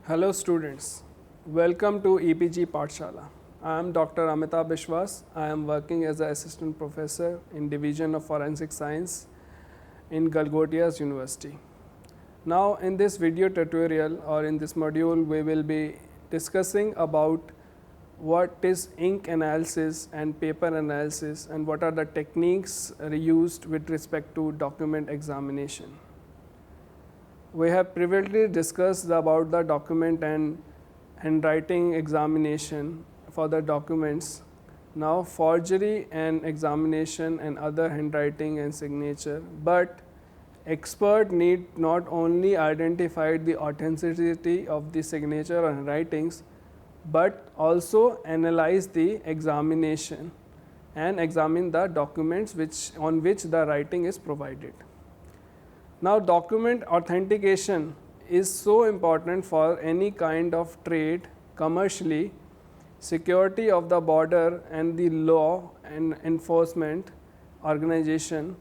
Hello students, welcome to EPG Pathshala. I am Dr. Amitabh Bishwas. I am working as an assistant professor in Division of Forensic Science in Galgottias University. Now in this video tutorial or in this module we will be discussing about what is ink analysis and paper analysis and what are the techniques used with respect to document examination. We have previously discussed about the document and handwriting examination for the documents. Now forgery and examination and other handwriting and signature, but expert need not only identify the authenticity of the signature or handwritings, but also analyze the examination and examine the documents on which the writing is provided. Now document authentication is so important for any kind of trade commercially, security of the border and the law and enforcement organization,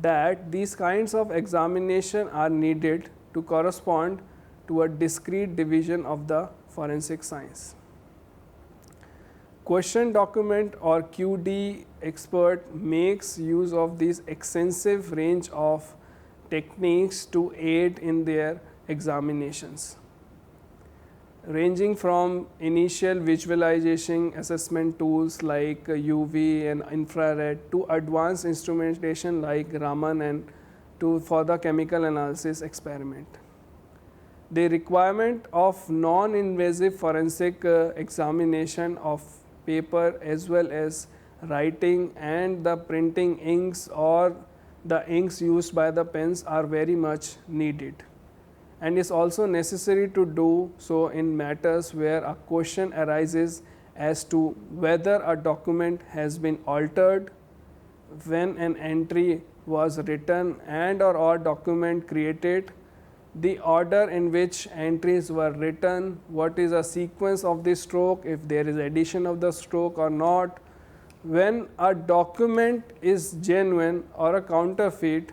that these kinds of examination are needed to correspond to a discrete division of the forensic science. Question document or QD expert makes use of this extensive range of techniques to aid in their examinations, ranging from initial visualization assessment tools like UV and infrared to advanced instrumentation like Raman and for the chemical analysis experiment. The requirement of non-invasive forensic examination of paper as well as writing and the printing inks or the inks used by the pens are very much needed, and is also necessary to do so in matters where a question arises as to whether a document has been altered, when an entry was written and or document created, the order in which entries were written, what is a sequence of the stroke, if there is addition of the stroke or not, when a document is genuine or a counterfeit,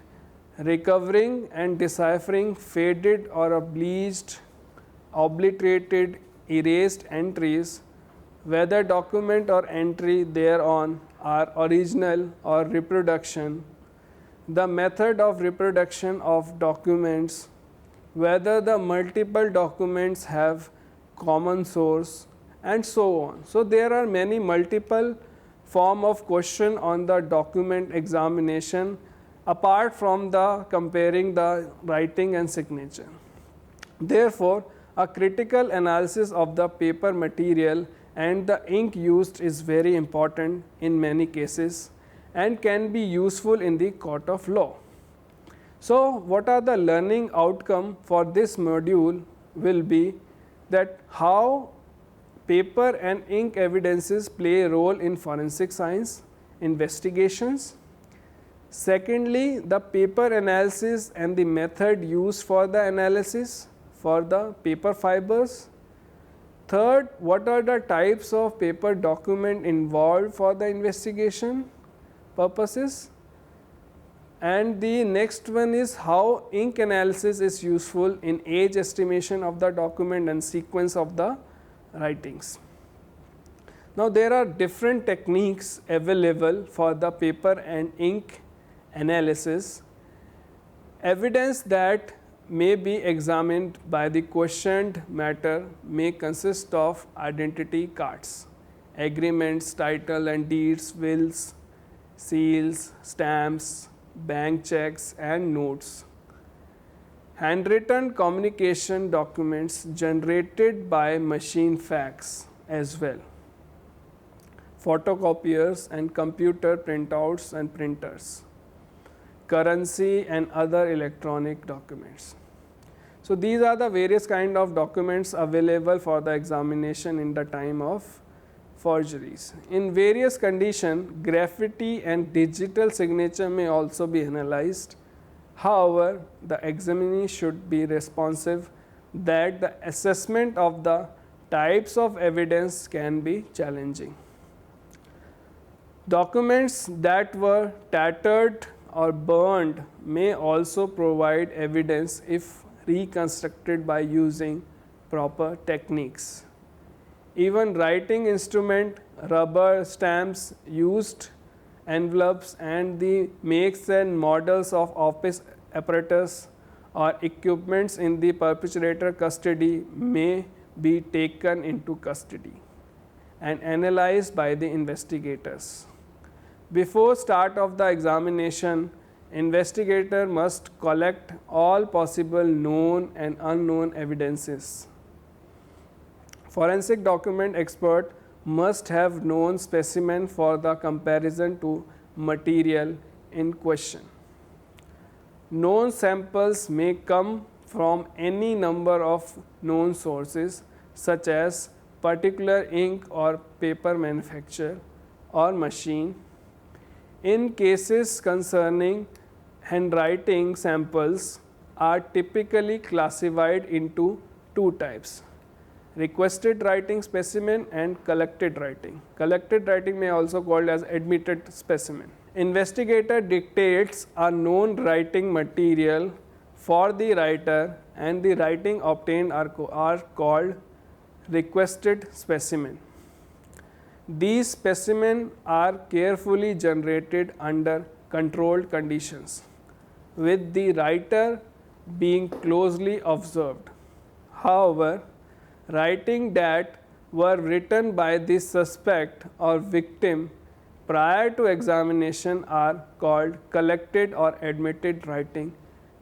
recovering and deciphering faded or bleached, obliterated, erased entries, whether document or entry thereon are original or reproduction, the method of reproduction of documents, whether the multiple documents have common source, and so on. So there are many multiple form of question on the document examination apart from the comparing the writing and signature. Therefore, a critical analysis of the paper material and the ink used is very important in many cases and can be useful in the court of law. So what are the learning outcome for this module will be that how paper and ink evidences play a role in forensic science investigations. Secondly, the paper analysis and the method used for the analysis for the paper fibers. Third, what are the types of paper document involved for the investigation purposes. And the next one is how ink analysis is useful in age estimation of the document and sequence of the writings. Now there are different techniques available for the paper and ink analysis. Evidence that may be examined by the questioned matter may consist of identity cards, agreements, title and deeds, wills, seals, stamps, bank checks and notes. Handwritten communication documents generated by machine fax as well, photocopiers and computer printouts and printers, currency and other electronic documents. So these are the various kind of documents available for the examination in the time of forgeries. In various conditions, graffiti and digital signature may also be analyzed. However, the examinee should be responsive that the assessment of the types of evidence can be challenging. Documents that were tattered or burned may also provide evidence if reconstructed by using proper techniques. Even writing instrument, rubber stamps, used envelopes and the makes and models of office apparatus or equipments in the perpetrator custody may be taken into custody and analyzed by the investigators. Before start of the examination, investigator must collect all possible known and unknown evidences. Forensic document expert must have known specimen for the comparison to material in question. Known samples may come from any number of known sources such as particular ink or paper manufacturer or machine. In cases concerning handwriting, samples are typically classified into two types: requested writing specimen and collected writing. Collected writing may also called as admitted specimen. Investigator dictates a known writing material for the writer and the writing obtained are called requested specimen. These specimens are carefully generated under controlled conditions, with the writer being closely observed. However, writing that were written by the suspect or victim prior to examination are called collected or admitted writing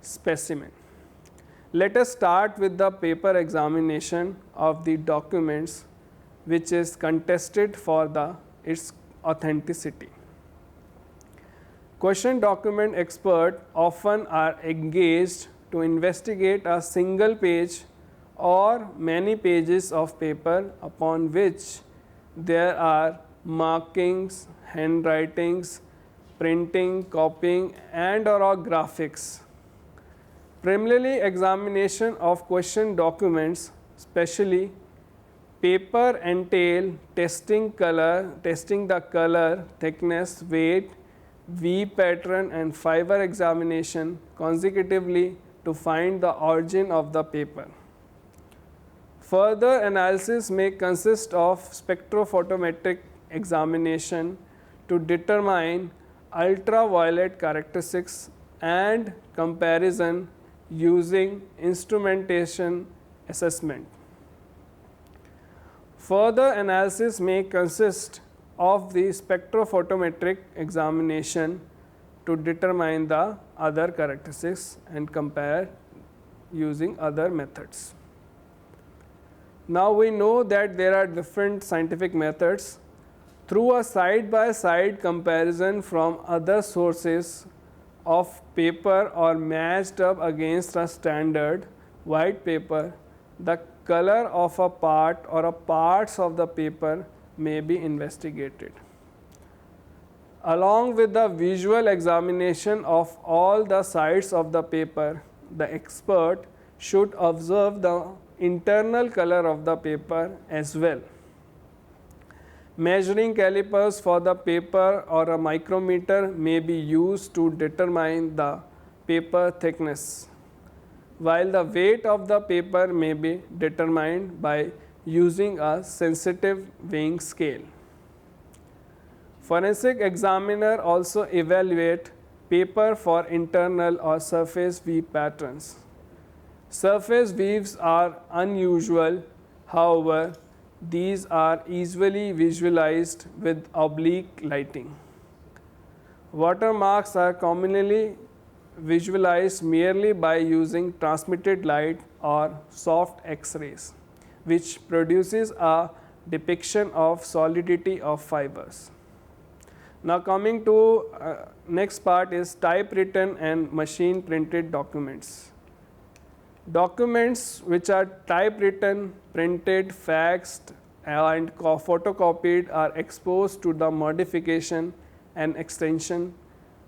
specimen. Let us start with the paper examination of the documents which is contested for its authenticity. Question document expert often are engaged to investigate a single page or many pages of paper upon which there are markings, handwritings, printing, copying and or graphics. Preliminary examination of question documents, especially paper, entail testing the color, thickness, weight, V pattern and fiber examination consecutively to find the origin of the paper. Further analysis may consist of spectrophotometric examination to determine ultraviolet characteristics and comparison using instrumentation assessment. Further analysis may consist of the spectrophotometric examination to determine the other characteristics and compare using other methods. Now we know that there are different scientific methods. Through a side-by-side comparison from other sources of paper or matched up against a standard white paper, the color of a part or a parts of the paper may be investigated. Along with the visual examination of all the sides of the paper, the expert should observe the internal color of the paper as well. Measuring calipers for the paper or a micrometer may be used to determine the paper thickness, while the weight of the paper may be determined by using a sensitive weighing scale. Forensic examiner also evaluate paper for internal or surface weave patterns. Surface weaves are unusual, however, these are easily visualized with oblique lighting. Watermarks are commonly visualized merely by using transmitted light or soft X-rays, which produces a depiction of solidity of fibers. Now coming to next part is typewritten and machine printed documents. Documents which are typewritten, printed, faxed and photocopied are exposed to the modification and extension,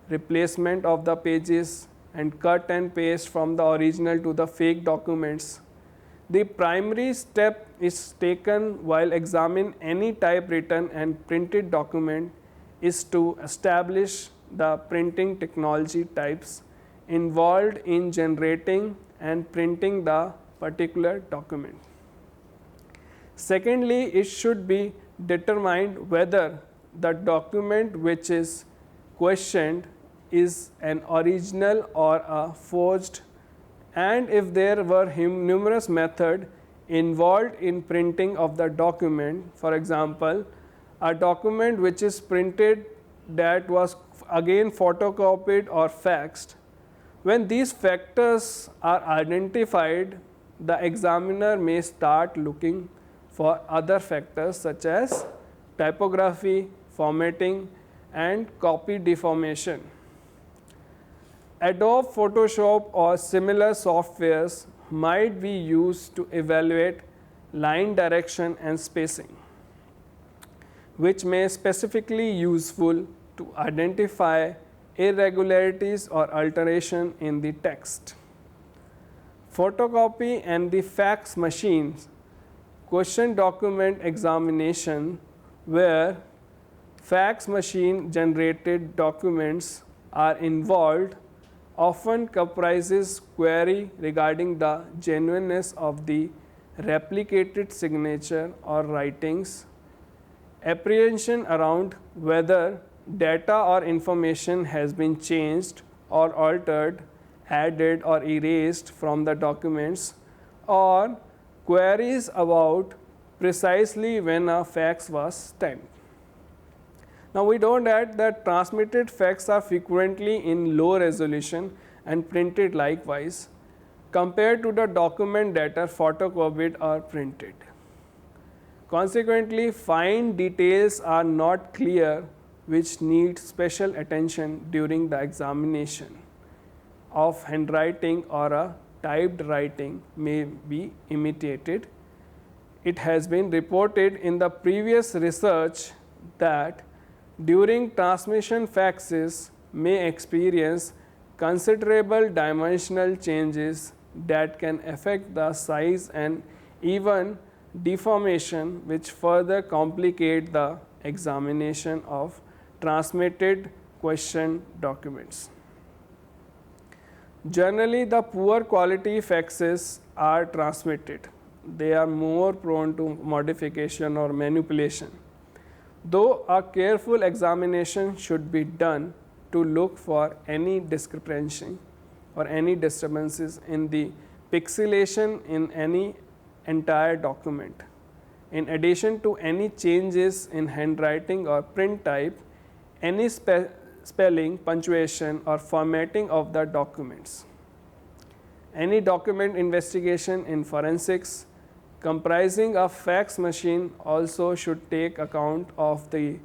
replacement of the pages and cut and paste from the original to the fake documents. The primary step is taken while examining any typewritten and printed document is to establish the printing technology types involved in generating and printing the particular document. Secondly, it should be determined whether the document which is questioned is an original or a forged, and if there were numerous methods involved in printing of the document. For example, a document which is printed that was again photocopied or faxed. When these factors are identified, the examiner may start looking for other factors such as typography, formatting, and copy deformation. Adobe Photoshop or similar softwares might be used to evaluate line direction and spacing, which may specifically useful to identify irregularities or alteration in the text. Photocopy and the fax machines question document examination, where fax machine generated documents are involved, often comprises query regarding the genuineness of the replicated signature or writings, apprehension around whether data or information has been changed or altered, added or erased from the documents, or queries about precisely when a fax was sent. Now, we know that transmitted fax are frequently in low resolution and printed likewise compared to the document that are photocopied or printed. Consequently, fine details are not clear, which need special attention during the examination of handwriting, or a typed writing may be imitated. It has been reported in the previous research that during transmission faxes may experience considerable dimensional changes that can affect the size and even deformation, which further complicate the examination of transmitted question documents. Generally, the poor quality faxes are transmitted. They are more prone to modification or manipulation, though a careful examination should be done to look for any discrepancy or any disturbances in the pixelation in any entire document. In addition to any changes in handwriting or print type, any spelling, punctuation or formatting of the documents. Any document investigation in forensics comprising a fax machine also should take account of the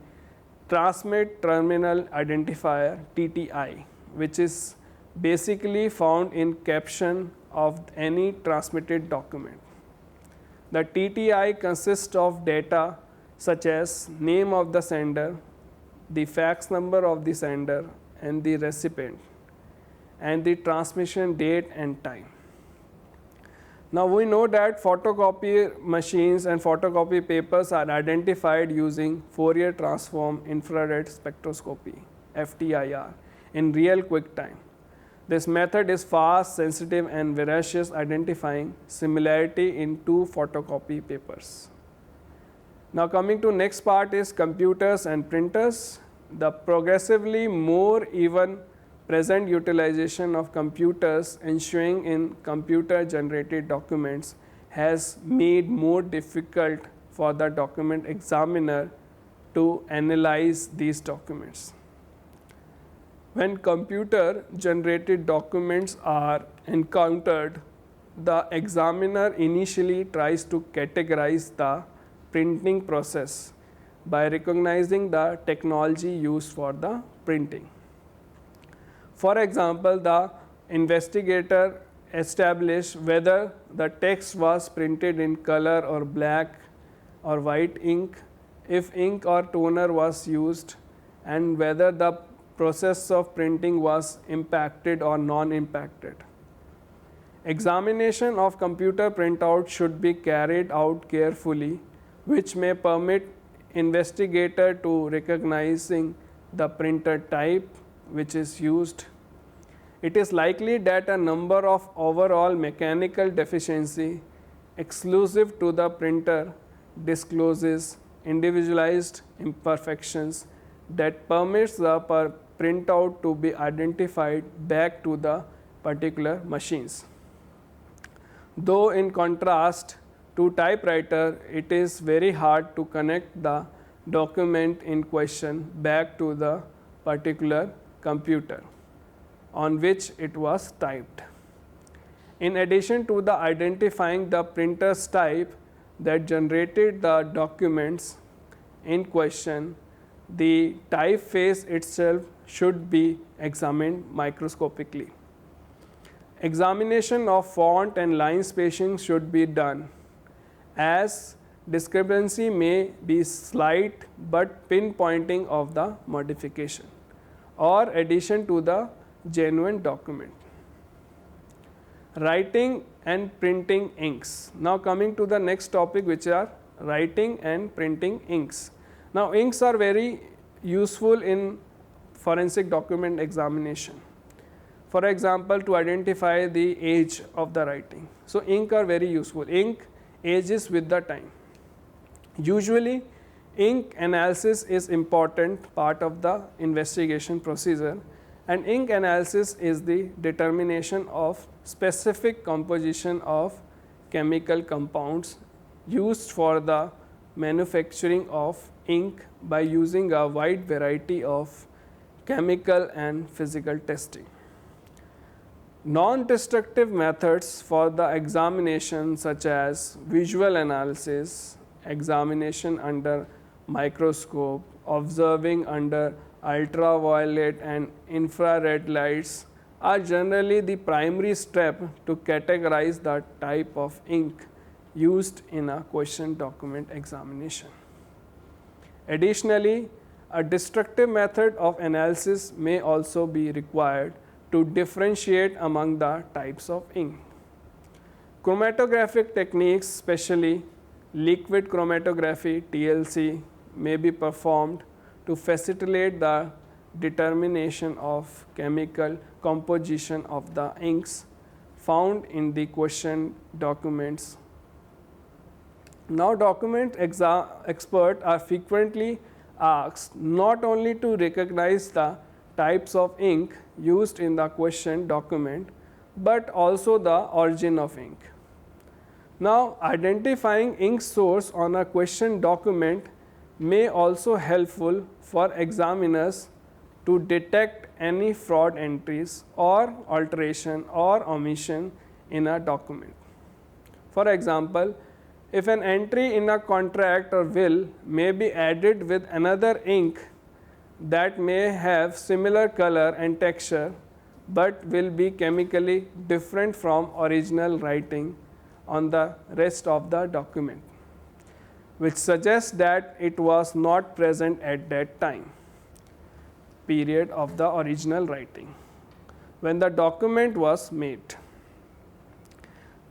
Transmit Terminal Identifier (TTI), which is basically found in caption of any transmitted document. The TTI consists of data such as name of the sender, the fax number of the sender and the recipient, and the transmission date and time. Now, we know that photocopy machines and photocopy papers are identified using Fourier transform infrared spectroscopy (FTIR) in real quick time. This method is fast, sensitive and veracious, identifying similarity in two photocopy papers. Now, coming to next part is computers and printers. The progressively more even present utilization of computers ensuing in computer generated documents has made more difficult for the document examiner to analyze these documents. When computer generated documents are encountered, the examiner initially tries to categorize the printing process by recognizing the technology used for the printing. For example, the investigator established whether the text was printed in color or black or white ink, if ink or toner was used, and whether the process of printing was impacted or non-impacted. Examination of computer printout should be carried out carefully, which may permit investigator to recognizing the printer type which is used. It is likely that a number of overall mechanical deficiency exclusive to the printer discloses individualized imperfections that permits the printout to be identified back to the particular machines. Though in contrast to typewriter, it is very hard to connect the document in question back to the particular computer on which it was typed. In addition to the identifying the printer's type that generated the documents in question, the typeface itself should be examined microscopically. Examination of font and line spacing should be done, as discrepancy may be slight but pinpointing of the modification or addition to the genuine document. Writing and printing inks. Now coming to the next topic, which are writing and printing inks. Now inks are very useful in forensic document examination. For example, to identify the age of the writing. So ink are very useful. Ink ages with the time. Usually ink analysis is important part of the investigation procedure, and ink analysis is the determination of specific composition of chemical compounds used for the manufacturing of ink by using a wide variety of chemical and physical testing. Non-destructive methods for the examination, such as visual analysis, examination under microscope, observing under ultraviolet and infrared lights, are generally the primary step to categorize the type of ink used in a question document examination. Additionally, a destructive method of analysis may also be required to differentiate among the types of ink. Chromatographic techniques, especially liquid chromatography (TLC), may be performed to facilitate the determination of chemical composition of the inks found in the question documents. Now, document experts are frequently asked not only to recognize the types of ink used in the question document, but also the origin of ink. Now, identifying ink source on a question document may also helpful for examiners to detect any fraud entries or alteration or omission in a document. For example, if an entry in a contract or will may be added with another ink that may have similar color and texture but will be chemically different from original writing on the rest of the document, which suggests that it was not present at that time period of the original writing when the document was made.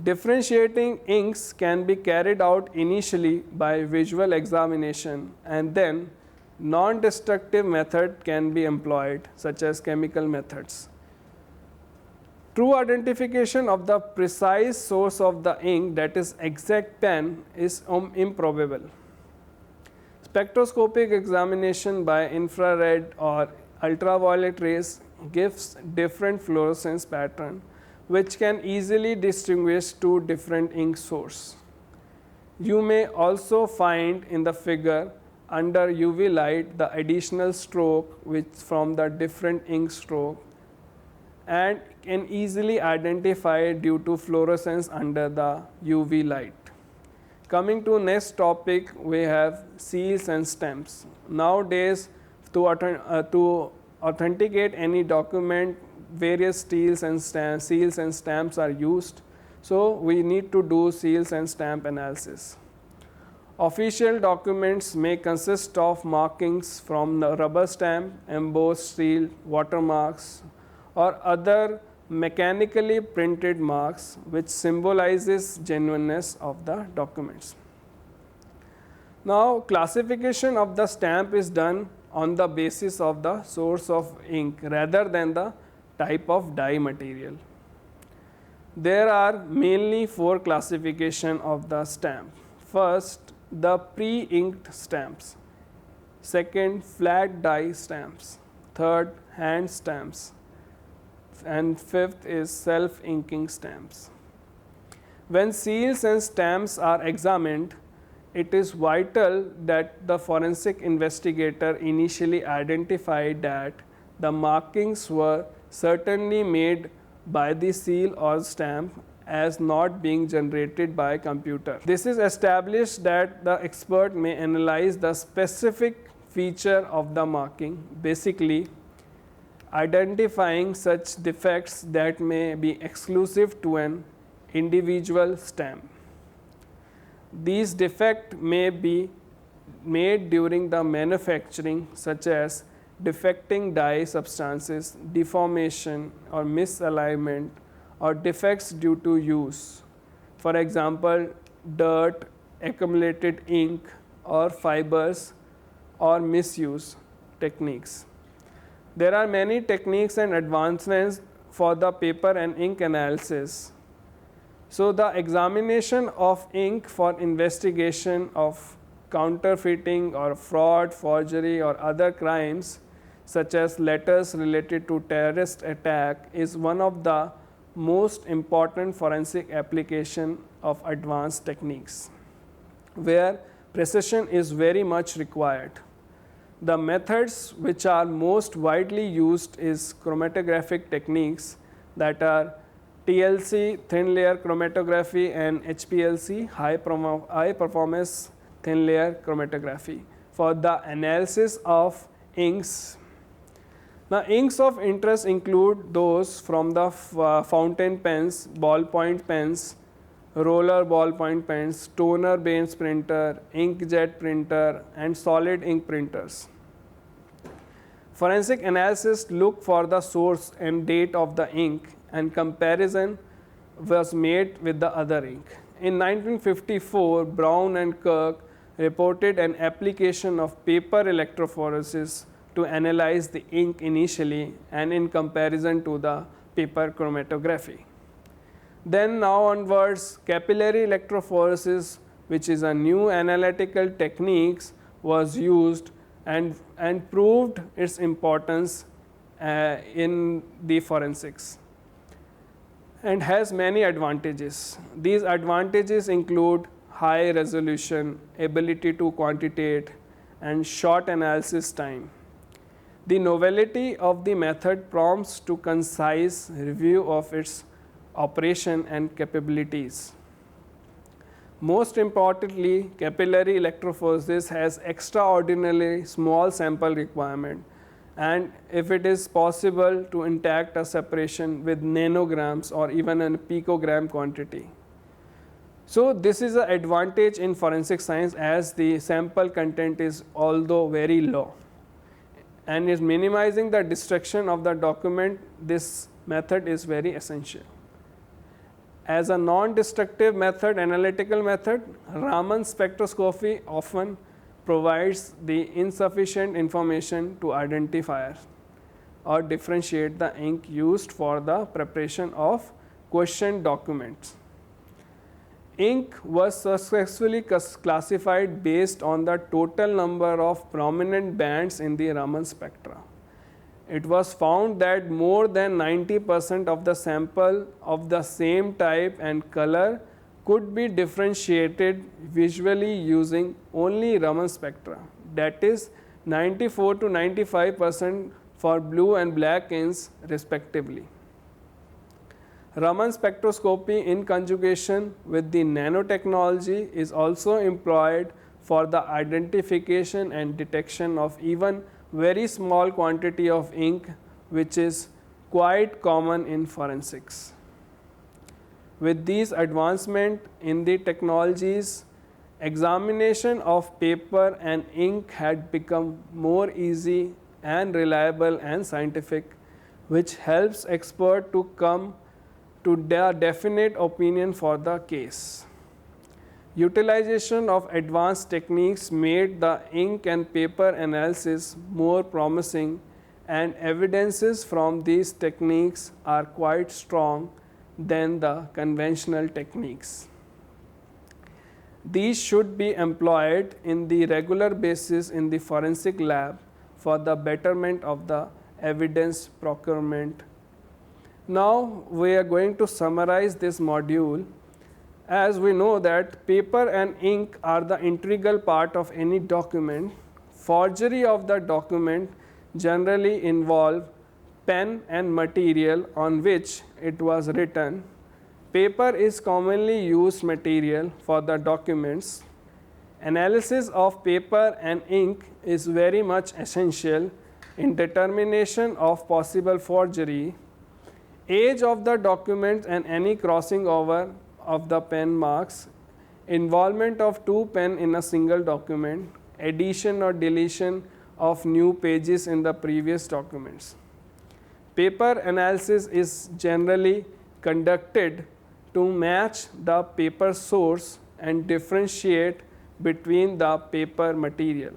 Differentiating inks can be carried out initially by visual examination, and then non-destructive method can be employed, such as chemical methods. True identification of the precise source of the ink, that is exact pen, is improbable. Spectroscopic examination by infrared or ultraviolet rays gives different fluorescence pattern, which can easily distinguish two different ink sources. You may also find in the figure under UV light the additional stroke which from the different ink stroke, and can easily identify due to fluorescence under the UV light. Coming to next topic, we have seals and stamps. Nowadays, to authenticate any document, various seals and stamps are used. So we need to do seals and stamp analysis. Official documents may consist of markings from the rubber stamp, embossed seal, watermarks, or other mechanically printed marks which symbolizes genuineness of the documents. Now, classification of the stamp is done on the basis of the source of ink rather than the type of dye material. There are mainly four classifications of the stamp. First, the pre-inked stamps. Second, flat die stamps. Third, hand stamps. And fifth is self-inking stamps. When seals and stamps are examined, it is vital that the forensic investigator initially identify that the markings were certainly made by the seal or stamp as not being generated by computer. This is established that the expert may analyze the specific feature of the marking, basically identifying such defects that may be exclusive to an individual stamp. These defects may be made during the manufacturing, such as defecting die substances, deformation or misalignment, or defects due to use. For example, dirt, accumulated ink or fibers, or misuse techniques. There are many techniques and advancements for the paper and ink analysis. So the examination of ink for investigation of counterfeiting or fraud, forgery or other crimes such as letters related to terrorist attack is one of the most important forensic application of advanced techniques, where precision is very much required. The methods which are most widely used is chromatographic techniques, that are TLC, thin layer chromatography, and HPLC, high performance thin layer chromatography, for the analysis of inks. Now, inks of interest include those from the fountain pens, ballpoint pens, roller ballpoint pens, toner based printer, inkjet printer, and solid ink printers. Forensic analysis look for the source and date of the ink, and comparison was made with the other ink. In 1954, Brown and Kirk reported an application of paper electrophoresis to analyze the ink initially and in comparison to the paper chromatography. Then now onwards, capillary electrophoresis, which is a new analytical techniques, was used and proved its importance in the forensics, and has many advantages. These advantages include high resolution, ability to quantitate, and short analysis time. The novelty of the method prompts to concise review of its operation and capabilities. Most importantly, capillary electrophoresis has extraordinarily small sample requirement, and if it is possible to intact a separation with nanograms or even a picogram quantity. So this is an advantage in forensic science, as the sample content is although very low, and is minimizing the destruction of the document. This method is very essential. As a non-destructive method, analytical method, Raman spectroscopy often provides the insufficient information to identify or differentiate the ink used for the preparation of questioned documents. Ink was successfully classified based on the total number of prominent bands in the Raman spectra. It was found that more than 90% of the sample of the same type and color could be differentiated visually using only Raman spectra, that is 94 to 95% for blue and black inks respectively. Raman spectroscopy in conjugation with the nanotechnology is also employed for the identification and detection of even very small quantity of ink, which is quite common in forensics. With these advancements in the technologies, examination of paper and ink had become more easy and reliable and scientific, which helps experts to come to their definite opinion for the case. Utilization of advanced techniques made the ink and paper analysis more promising, and evidences from these techniques are quite strong than the conventional techniques. These should be employed in the regular basis in the forensic lab for the betterment of the evidence procurement. Now we are going to summarize this module. As we know that paper and ink are the integral part of any document, forgery of the document generally involve pen and material on which it was written. Paper is commonly used material for the documents. Analysis of paper and ink is very much essential in determination of possible forgery. Age of the document and any crossing over of the pen marks, involvement of two pen in a single document, addition or deletion of new pages in the previous documents. Paper analysis is generally conducted to match the paper source and differentiate between the paper material.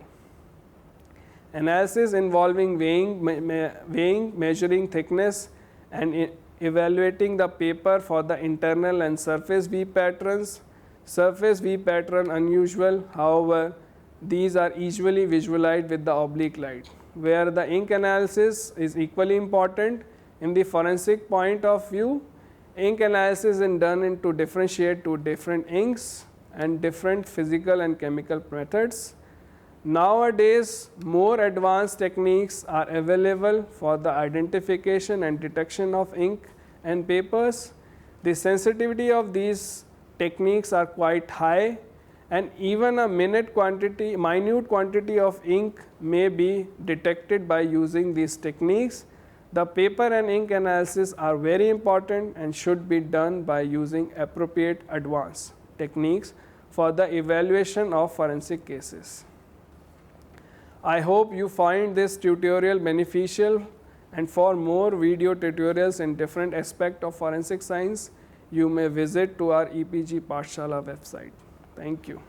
Analysis involving weighing, measuring thickness and evaluating the paper for the internal and surface V patterns. Surface V pattern unusual, however, these are usually visualized with the oblique light. Where the ink analysis is equally important in the forensic point of view, ink analysis is done to differentiate two different inks and different physical and chemical methods. Nowadays, more advanced techniques are available for the identification and detection of ink and papers. The sensitivity of these techniques are quite high, and even a minute quantity of ink may be detected by using these techniques. The paper and ink analysis are very important and should be done by using appropriate advanced techniques for the evaluation of forensic cases. I hope you find this tutorial beneficial, and for more video tutorials in different aspects of forensic science, you may visit to our EPG Pathshala website. Thank you.